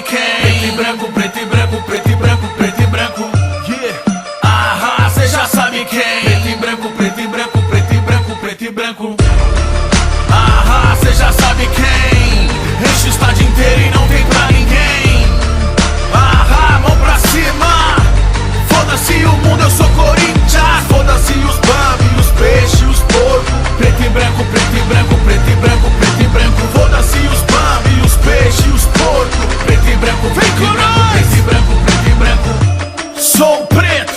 quem? Preto e branco, preto e branco, preto e branco, preto e branco. Yeah. Aham, cê já sabe quem? Preto e branco, preto e branco, preto e branco, preto e branco. Aham, cê já sabe quem? Enche o estádio inteiro e não tem pra ninguém. Aham, mão pra cima. Foda-se o mundo, eu sou Corinthians. Foda-se os bambi, os peixes, os porcos. Preto e branco, preto e branco, preto e branco, preto e branco. Foda-se os bambi, os peixes, os porcos. Preto e branco, preto e branco, preto e branco, preto e branco. Sou preto,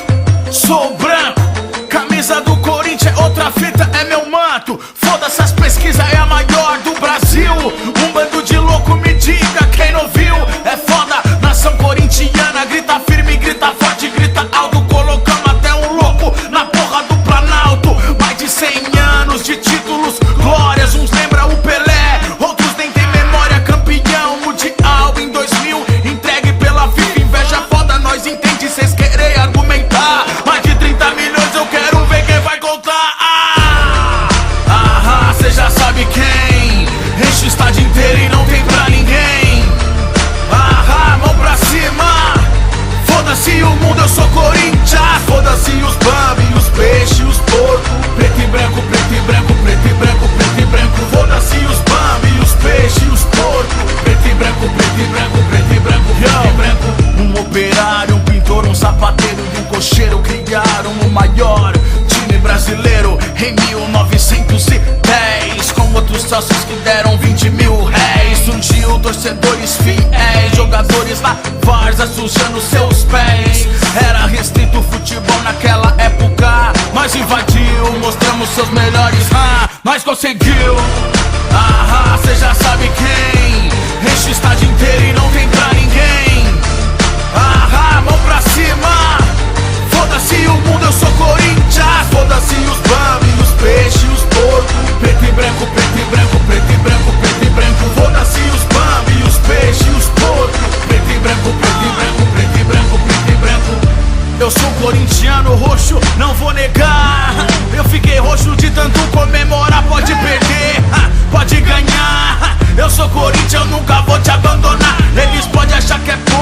sou branco. Camisa do Corinthians é outra fita, é meu manto. Foda-se as pesquisas, é a maior do Brasil. Um bando de louco, me diga quem não viu. É foda, nação corintiana. Grita firme, grita forte, grita alto. Colocamos até um louco na porra do Planalto. Mais de 100 anos de títulos, glórias. Uns lembram o Pelé, outros nem tem memória. Campeão mundial em 2000, entregue pela FIFA. Inveja foda, nós entende, cês querem argumentar. Mais de 30 milhões, eu quero ver quem vai contar. Cê já sabe quem? Enche o estádio inteiro e não tem pra ninguém. Mão pra cima. Foda-se o mundo, eu sou Corinthians. Foda-se os bambi, os peixes, os porcos. Preto e branco, preto e branco, preto e branco, preto e branco. Foda-se os bambi, os peixes, os porcos. Preto e branco, preto e branco, preto e branco, preto e branco. Um operário, um pintor, um sapateiro e um cocheiro criaram o maior time brasileiro em 1910. Com outros sócios que deram 20 mil réis. Surgiu torcedores fiéis, jogadores na várzea sujando seus pés. Era restrito o futebol naquela época. Nós invadiu, mostramos seus melhores. Nós conseguiu. Cê já sabe quem? Enche o estádio inteiro e não tem pra ninguém. Mão pra cima. Foda-se o mundo, eu sou Corinthians. Foda-se os bambi, os peixes, os porcos. Preto e branco, preto e branco, preto e branco, preto e branco. Foda-se os bambi, os peixes, os porcos. Preto e branco, preto e branco, preto e branco, preto e branco. Eu sou corintiano roxo, não vou negar. Eu fiquei roxo de tanto comemorar. Pode perder, pode ganhar. Eu sou Corinthians, eu nunca vou te abandonar. Eles podem achar que é pouco,